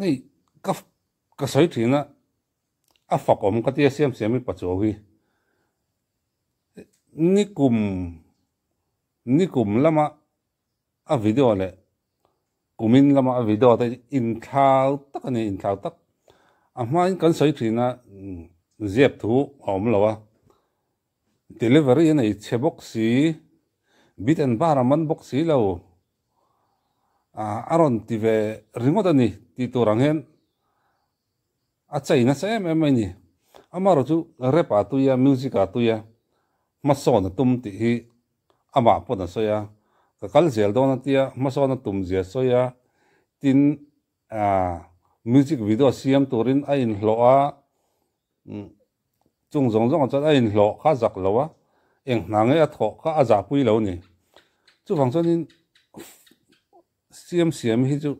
นี่ก็สวยทีนะฝักก็ที่เสียมไม่ปัจจุบันนี่กลุ่มละมาวิดีโอเลยกลุ่มละมาวิดีโอแต่อินทาวตักนี่อินทาวตักมากันสวยทีนะเจ็บถูหอมแล้ววะ delivery นี่เชบ็อกซี่บิดอันบาร์มันบ็อกซี่แล้วอารอนที่เวริงว่านี่ที่ตัวรังเห็นใจน่าใช่ไหมนี่มารู้จูเรปาตุยามิวสิกาตุยามาสอนตุ้มที่มาปนสอยก็คัลเซลโดนที่มาสอนตุ้มเสียสอยทินมิวสิกวิดีโอเสียมตัวรินไอ้หล่อจงจะไอ้หล่อข้าจักหล่อเองนางเอ้ถอข้าอาจักปุยเหล่านี้จู่ฟังส่วนนี้เสียมที่จู่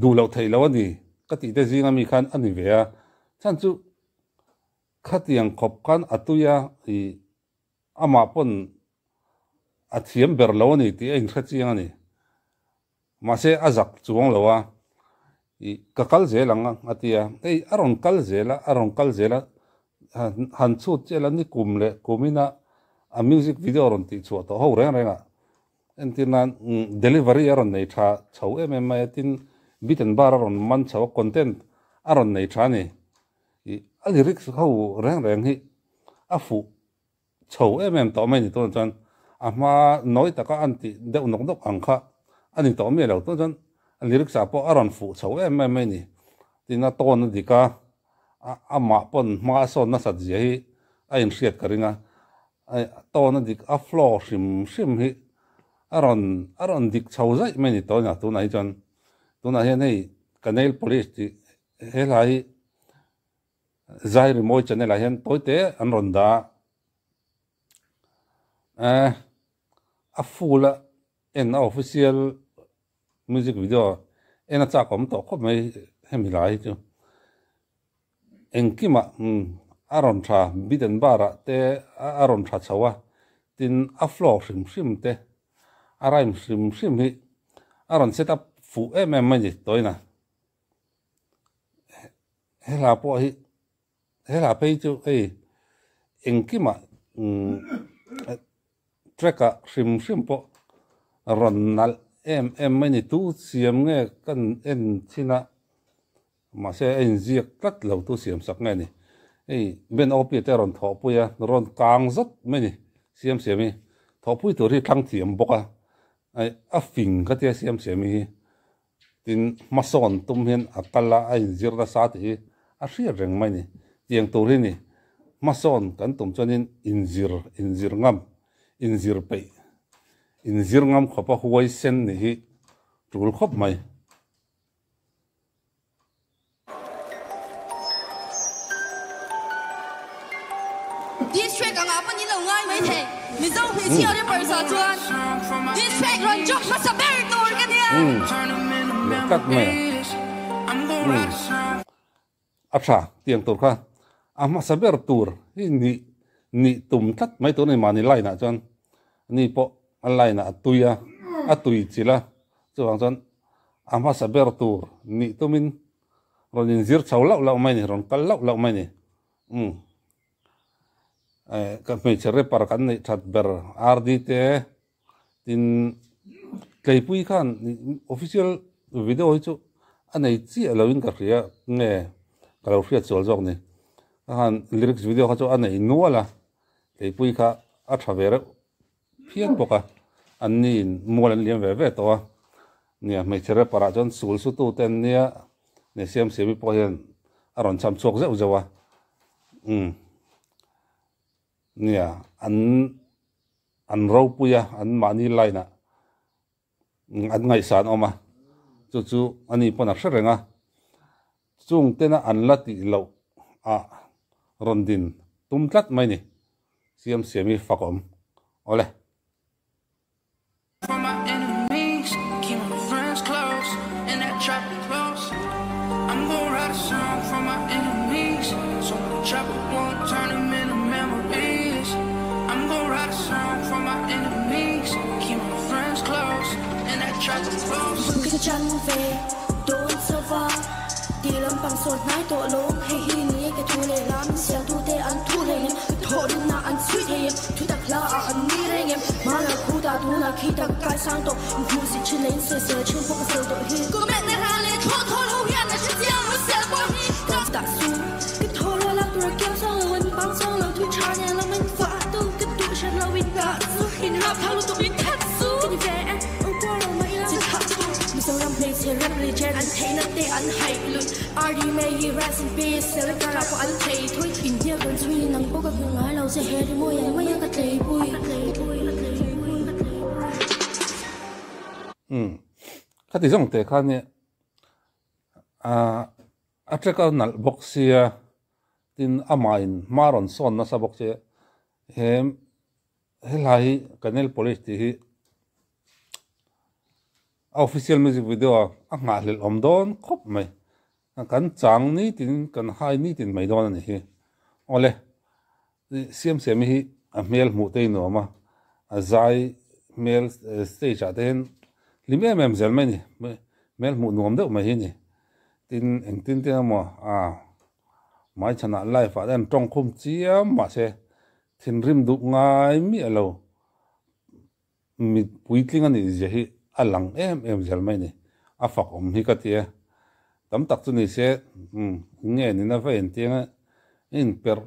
ดูเหล่าไทยเหล่านี้ก็ติดแต่สิ่งมีคันอันนี้เวียฉันจู่ขัดยังขบกันอัตุยามาปนอัดเสียมเบอร์เหล่านี้ที่เองขัดยังนี่มาเสียอาจักจู่งเหล่าก็คัลเจลังอัตยาอารอนคัลเจละหันสุดเจลันนี่กลุ่มเลยกลุ่มน่ะมิวสิกวิดีโอรอนติดชัวตัวเขาเรื่องอ่ะอันที่นั้นเดลิเวอรี่อารอนในท่าชาวไม่ตินบิดอันบาร์อารอนมันชาวคอนเทนต์อารอนในท่านี่ลิริกส์เขาเรื่องที่ฟูชาวต่อไม่นี่ตัวนั้นมาน้อยแต่ก็อันที่เด็กนกอังค่ะอันนี้ต่อไม่แล้วตัวนั้นลิริกส์พออารอนฟูชาวไม่นี่ที่น่าตัวนั้นดีก้ามาปนมาสอนนักสัตย์ที่ไอ้เสียดกันนะตัวนั้นดีฟลอชิมที่อารอนดิกชาวใจไม่นี่ตัวนี้ตัวไหนจนตัวไหนนี่กันเนล police ที่เฮลัยใจรีโมทจะเนี่ยละเห็นตัวเตะอันรอนดาฟูละofficial music video จากผมต่อก็ไม่ให้มีหลายจูเองกิมาอารอนชาบิดันบาระเตอารอนชาชาวะตินฟลอชิมเตอะไรชิมฮิอารอนเซตับฟูไม่ดีตัวนะเฮลาพอเฮลาไปจูเองกิมาทรัคชิมพอรอนนัลไม่นี่ตู้เสียมเงี้ยกันที่น่ะมาเสียจีกัดเราตู้เสียมสักไงนี่เป็นโอปีเตอร์รอนทอปุยรอนกลางสักไม่นี่เสียมมีทอปุยตัวที่ทั้งเทียมบอกฟิงก็ที่เสียมมีตินมาสอนตุ้มเห็นกัลละจีรสาติเสียเรื่องไม่นี่เตียงตัวที่นี่มาสอนกันตุ้มจนอินจีรงามอินจีรไปอินจีรงามขบหัวเส้นนี่จูลขบไหมThis track ang apa ni long ai mai the mi zong phi chi ở đây bởi sao chuan This track ron chok ma sa ber tur kan dia cắt mày sa tiếng tur kha ma sa ber tur ni tum tat mai tur ni ma ni lai na chuan ni po lai na atui chila chuang chuan ma sa ber tur ni tumin ron in zir chau lau mai ni ron kal lau mai ni kan me chere par kan nei that ber ardi te tin tleipui khan official video chu anei chi alowin ka ria nge kalo ria chol jok ni han lyrics video kha chu anei nuala tleipui kha a thavera phian poka anin molan liam ve to nia me chere para jon sul su tu ten nia ne siam semi po hian aron cham chok zeu zewa nia an ro puya an mani laina an ngai san oma chu ani pona hrenga chung tena an lati lo rondin tumtlat mai ni siam siami fakom ole from my enemies, keep my friends close, and that trap close. I'm gonna write a song for my enemies, so the trouble won't turn them into memories. I'm gonna write a song for my enemies, keep my friends close, and that trap close. Look at John Vay, doing so bằng sột nái tổ lỗ hay hi ni cái thu lệ lắm xiang thu tê ăn thu lệ em thọ đừng na ăn suy thế em thu đặc la ăn ni reng em mà là khu ta thu na khi ta cái sang tổ thu si chân lên sơ sơ chân phong sơ tổ hi cô mẹ này ra lên thô thô lâu hiện là chỉ riêng nó sẽ qua hi ta su cái thọ lo lạc tuổi kéo sang lần băng sang lần thu cha nhà là mình phá tu cái tuổi chân là mình đã su hình hấp thao lúc tụi mình thắt su cái vẻ ông qua rồi mày là mình sao làm play chơi rap legend anh thấy nó tệ anh hay luôn RD mày rest in peace sẽ lấy cả của anh thấy thôi in here gần suy năng có các người ngái lâu sẽ hết đi môi anh mới cái tệ bùi cái tí giống tệ khăn nhé chắc là nal boxia tin amain maron son na sa boxia hem helai canal police thì official music video ngã lil omdon khop mai kan chang ni tin kan hai ni tin mai don ni hi ole siam siam hi a mel mu te no ma a zai mel stage aten limem em zel mai ni mel mu nom de mai hi ni tin eng tin te mo mai chana life a den tong khum chiam ma se thin rim du ngai mi alo mi puitling ani je hi alang em zel mai ni a fak hi ka tia tam tak chu ni se nge ni na vein tianga in per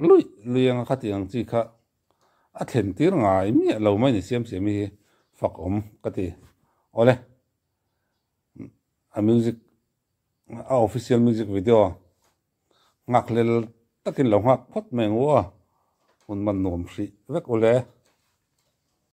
luiang kha tiang chi kha a thlen tir ngai mi lo mai ni siam siam hi fak ka ti ole a music a official music video ngak lel takin lo ngak phot meng wa un man nom hri vek ole